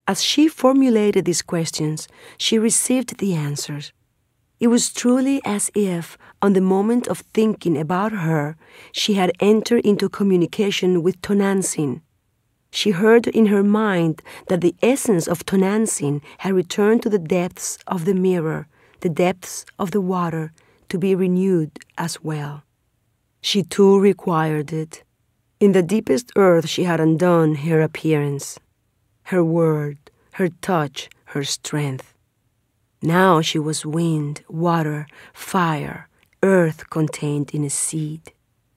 As she formulated these questions, she received the answers. It was truly as if, on the moment of thinking about her, she had entered into communication with Tonantzin. She heard in her mind that the essence of Tonantzin had returned to the depths of the mirror, the depths of the water, to be renewed as well. She too required it. In the deepest earth she had undone her appearance, her word, her touch, her strength. Now she was wind, water, fire, earth contained in a seed,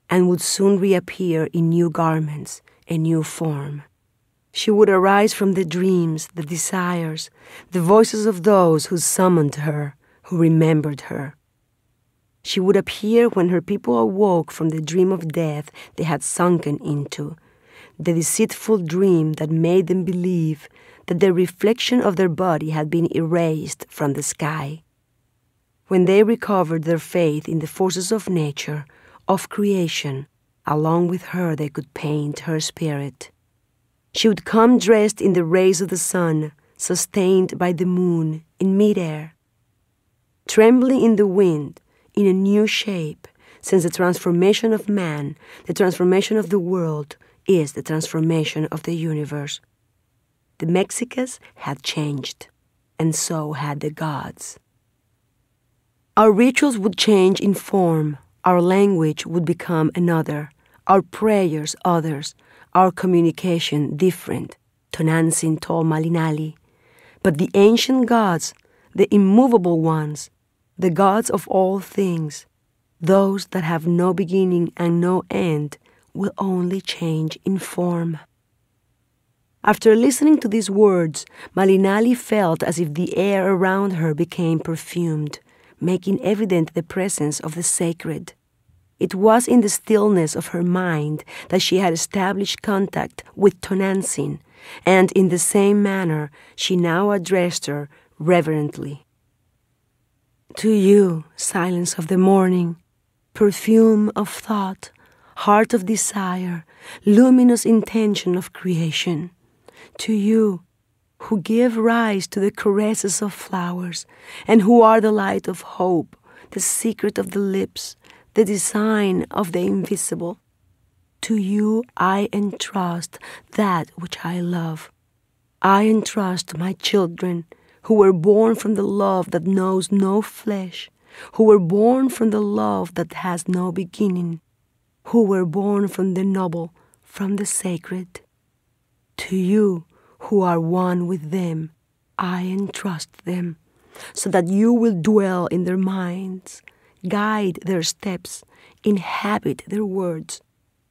and would soon reappear in new garments, a new form. She would arise from the dreams, the desires, the voices of those who summoned her, who remembered her. She would appear when her people awoke from the dream of death they had sunken into, the deceitful dream that made them believe that the reflection of their body had been erased from the sky. When they recovered their faith in the forces of nature, of creation, along with her they could paint her spirit. She would come dressed in the rays of the sun, sustained by the moon, in midair, trembling in the wind, in a new shape, since the transformation of man, the transformation of the world, is the transformation of the universe. The Mexicas had changed, and so had the gods. Our rituals would change in form, our language would become another, our prayers others, our communication different, Tonantzin told Malinali. But the ancient gods, the immovable ones, the gods of all things, those that have no beginning and no end, will only change in form. After listening to these words, Malinali felt as if the air around her became perfumed, making evident the presence of the sacred. It was in the stillness of her mind that she had established contact with Tonantzin, and in the same manner she now addressed her reverently. To you, silence of the morning, perfume of thought, heart of desire, luminous intention of creation. To you, who give rise to the caresses of flowers, and who are the light of hope, the secret of the lips, the design of the invisible. To you I entrust that which I love. I entrust my children, who were born from the love that knows no flesh, who were born from the love that has no beginning, who were born from the noble, from the sacred. To you, who are one with them, I entrust them, so that you will dwell in their minds, guide their steps, inhabit their words,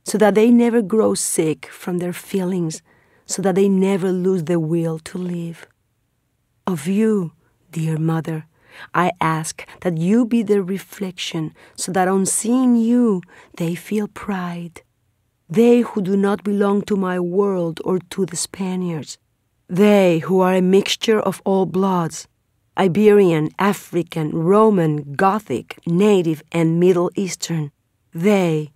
so that they never grow sick from their feelings, so that they never lose the will to live. Of you, dear mother, I ask that you be their reflection, so that on seeing you, they feel pride. They who do not belong to my world or to the Spaniards, they who are a mixture of all bloods, Iberian, African, Roman, Gothic, Native, and Middle Eastern, they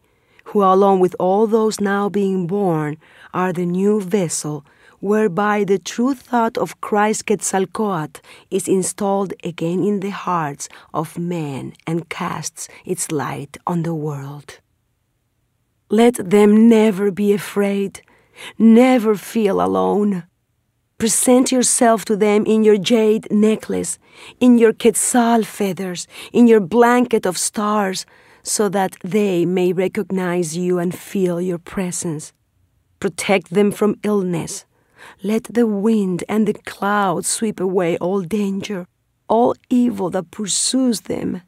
who, along with all those now being born, are the new vessel whereby the true thought of Christ Quetzalcoatl is installed again in the hearts of men and casts its light on the world. Let them never be afraid, never feel alone. Present yourself to them in your jade necklace, in your quetzal feathers, in your blanket of stars, so that they may recognize you and feel your presence. Protect them from illness. Let the wind and the clouds sweep away all danger, all evil that pursues them.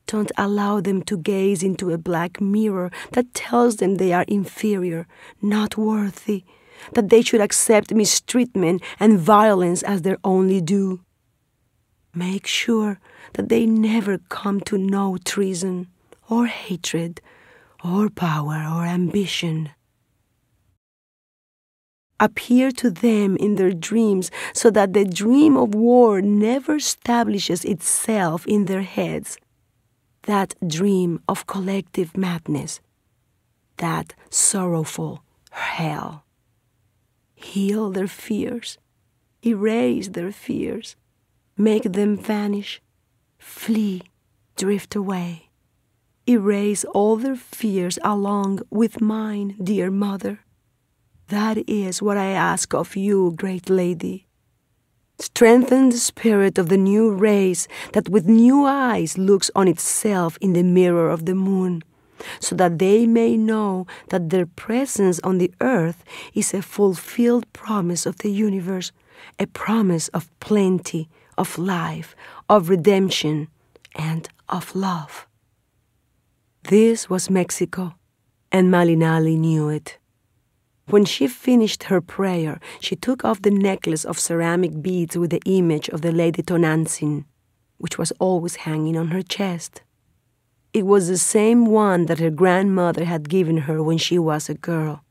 Don't allow them to gaze into a black mirror that tells them they are inferior, not worthy, that they should accept mistreatment and violence as their only due. Make sure that they never come to know treason, or hatred, or power, or ambition. Appear to them in their dreams so that the dream of war never establishes itself in their heads. That dream of collective madness, that sorrowful hell. Heal their fears, Erase their fears, make them vanish, flee, drift away. Erase all their fears along with mine, dear mother. That is what I ask of you, great lady. Strengthen the spirit of the new race that with new eyes looks on itself in the mirror of the moon, so that they may know that their presence on the earth is a fulfilled promise of the universe, a promise of plenty, of life, of redemption, and of love. This was Mexico, and Malinali knew it. When she finished her prayer, she took off the necklace of ceramic beads with the image of the Lady Tonantzin, which was always hanging on her chest. It was the same one that her grandmother had given her when she was a girl.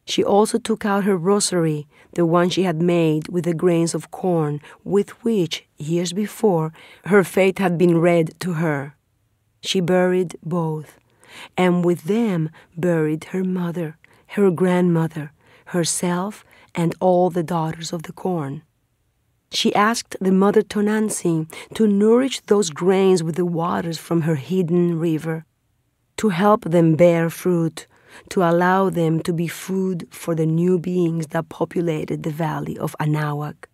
She also took out her rosary, the one she had made with the grains of corn with which, years before, her fate had been read to her. She buried both, and with them buried her mother, her grandmother, herself, and all the daughters of the corn. She asked the Mother Tonantzin to nourish those grains with the waters from her hidden river, to help them bear fruit, to allow them to be food for the new beings that populated the valley of Anahuac.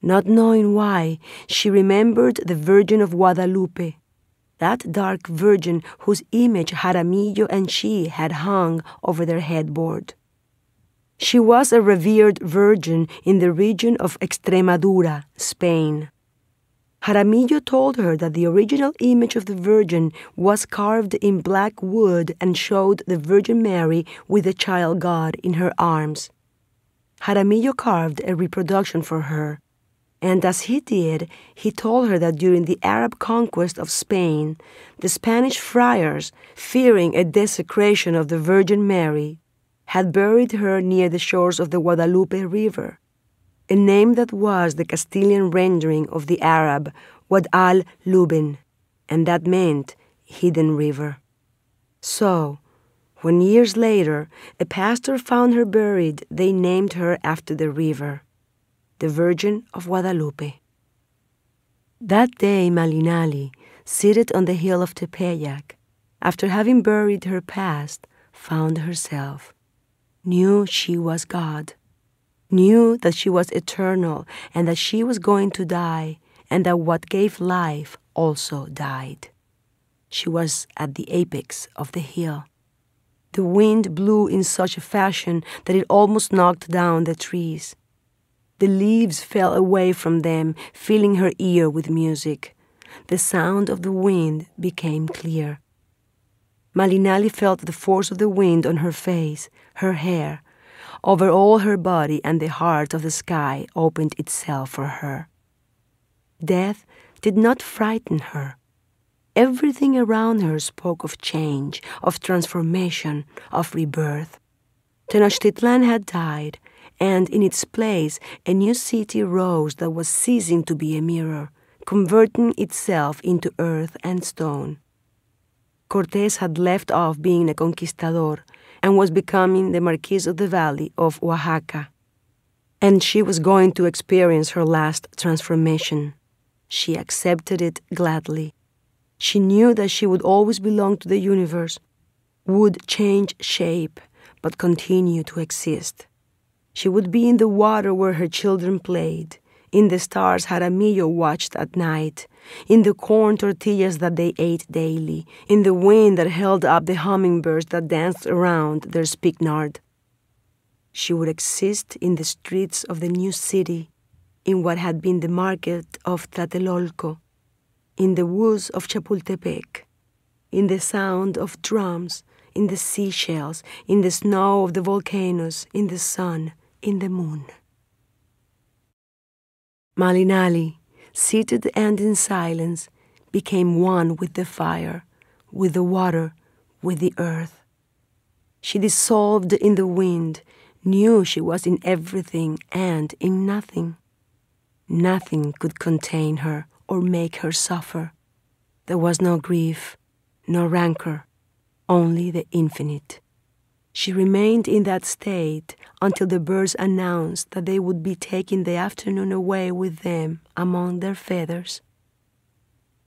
Not knowing why, she remembered the Virgin of Guadalupe, that dark virgin whose image Jaramillo and she had hung over their headboard. She was a revered virgin in the region of Extremadura, Spain. Jaramillo told her that the original image of the Virgin was carved in black wood and showed the Virgin Mary with the child God in her arms. Jaramillo carved a reproduction for her, and as he did, he told her that during the Arab conquest of Spain, the Spanish friars, fearing a desecration of the Virgin Mary, had buried her near the shores of the Guadalupe River, a name that was the Castilian rendering of the Arab Wad al-Luben, and that meant hidden river. So, when years later a pastor found her buried, they named her after the river, the Virgin of Guadalupe. That day Malinali, seated on the hill of Tepeyac, after having buried her past, found herself, knew she was God, knew that she was eternal and that she was going to die, and that what gave life also died. She was at the apex of the hill. The wind blew in such a fashion that it almost knocked down the trees. The leaves fell away from them, filling her ear with music. The sound of the wind became clear. Malinali felt the force of the wind on her face, her hair. Over all her body, and the heart of the sky opened itself for her. Death did not frighten her. Everything around her spoke of change, of transformation, of rebirth. Tenochtitlan had died, and in its place a new city rose that was ceasing to be a mirror, converting itself into earth and stone. Cortés had left off being a conquistador and was becoming the Marquis of the Valley of Oaxaca. And she was going to experience her last transformation. She accepted it gladly. She knew that she would always belong to the universe, would change shape, but continue to exist. She would be in the water where her children played, in the stars Jaramillo watched at night, in the corn tortillas that they ate daily, in the wind that held up the hummingbirds that danced around their spikenard. She would exist in the streets of the new city, in what had been the market of Tlatelolco, in the woods of Chapultepec, in the sound of drums, in the seashells, in the snow of the volcanoes, in the sun, in the moon. Malinali, seated and in silence, became one with the fire, with the water, with the earth. She dissolved in the wind, knew she was in everything and in nothing. Nothing could contain her or make her suffer. There was no grief, no rancor, only the infinite. She remained in that state until the birds announced that they would be taking the afternoon away with them among their feathers.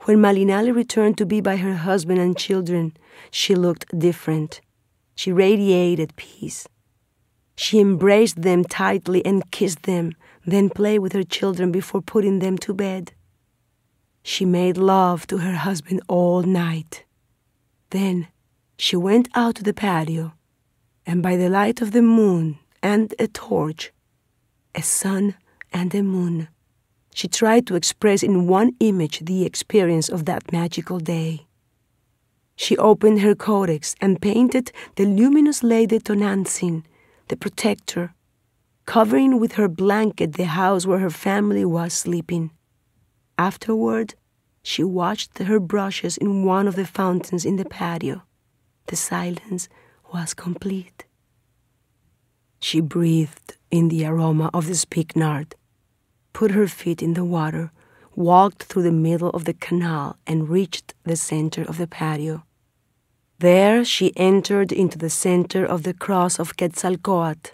When Malinali returned to be by her husband and children, she looked different. She radiated peace. She embraced them tightly and kissed them, then played with her children before putting them to bed. She made love to her husband all night. Then she went out to the patio, and by the light of the moon and a torch, a sun and a moon, she tried to express in one image the experience of that magical day. She opened her codex and painted the luminous Lady Tonantzin, the protector, covering with her blanket the house where her family was sleeping. Afterward, she washed her brushes in one of the fountains in the patio. The silence was complete. She breathed in the aroma of the spikenard, put her feet in the water, walked through the middle of the canal, and reached the center of the patio. There she entered into the center of the cross of Quetzalcoatl,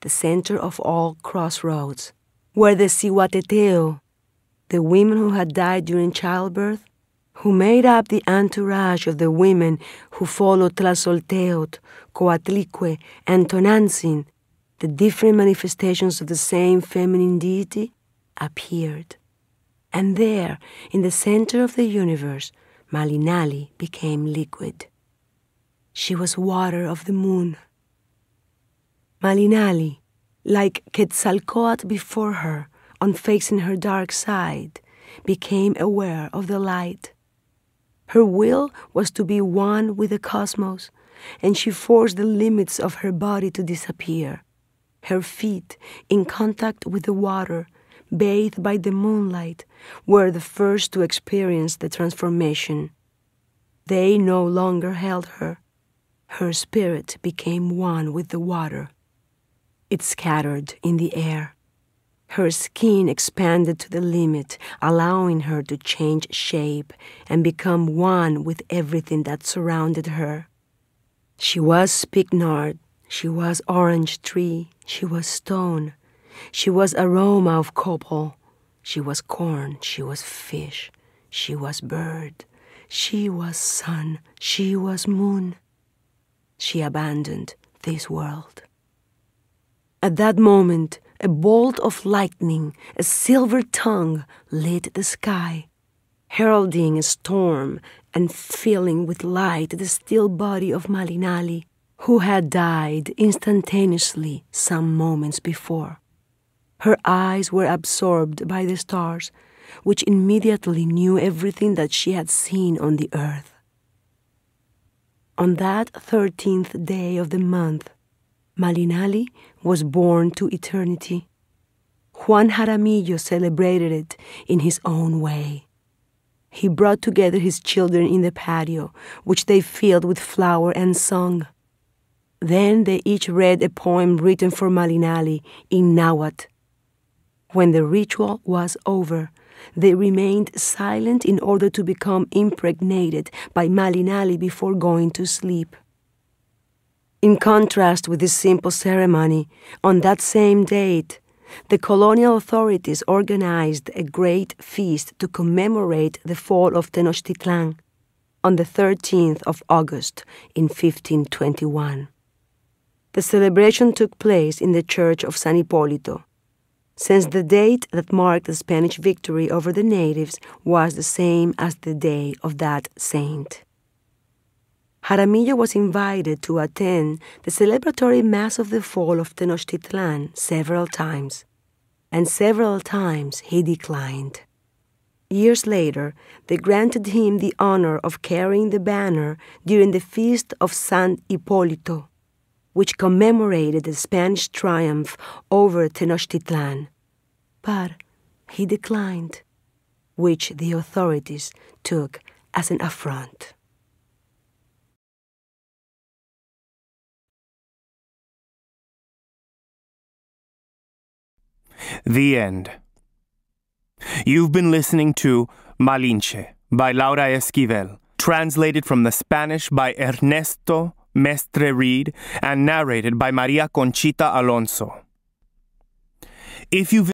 the center of all crossroads, where the Cihuateteo, the women who had died during childbirth, who made up the entourage of the women who followed Tlazolteotl, Coatlicue, and Tonantzin, the different manifestations of the same feminine deity, appeared. And there, in the center of the universe, Malinali became liquid. She was water of the moon. Malinali, like Quetzalcoatl before her, on facing her dark side, became aware of the light. Her will was to be one with the cosmos, and she forced the limits of her body to disappear. Her feet, in contact with the water, bathed by the moonlight, were the first to experience the transformation. They no longer held her. Her spirit became one with the water. It scattered in the air. Her skin expanded to the limit, allowing her to change shape and become one with everything that surrounded her. She was spikenard, she was orange tree, she was stone, she was aroma of copal, she was corn, she was fish, she was bird, she was sun, she was moon. She abandoned this world. At that moment, a bolt of lightning, a silver tongue, lit the sky, heralding a storm and filling with light the still body of Malinali, who had died instantaneously some moments before. Her eyes were absorbed by the stars, which immediately knew everything that she had seen on the earth. On that 13th day of the month, Malinali was born to eternity. Juan Jaramillo celebrated it in his own way. He brought together his children in the patio, which they filled with flour and song. Then they each read a poem written for Malinali in Nahuatl. When the ritual was over, they remained silent in order to become impregnated by Malinali before going to sleep. In contrast with this simple ceremony, on that same date, the colonial authorities organized a great feast to commemorate the fall of Tenochtitlan on the 13th of August in 1521. The celebration took place in the church of San Hipólito, since the date that marked the Spanish victory over the natives was the same as the day of that saint. Jaramillo was invited to attend the celebratory Mass of the fall of Tenochtitlan several times, and several times he declined. Years later, they granted him the honor of carrying the banner during the feast of San Hipólito, which commemorated the Spanish triumph over Tenochtitlan. But he declined, which the authorities took as an affront. The end. You've been listening to Malinche by Laura Esquivel, translated from the Spanish by Ernesto Mestre Reed, and narrated by Maria Conchita Alonso. If you've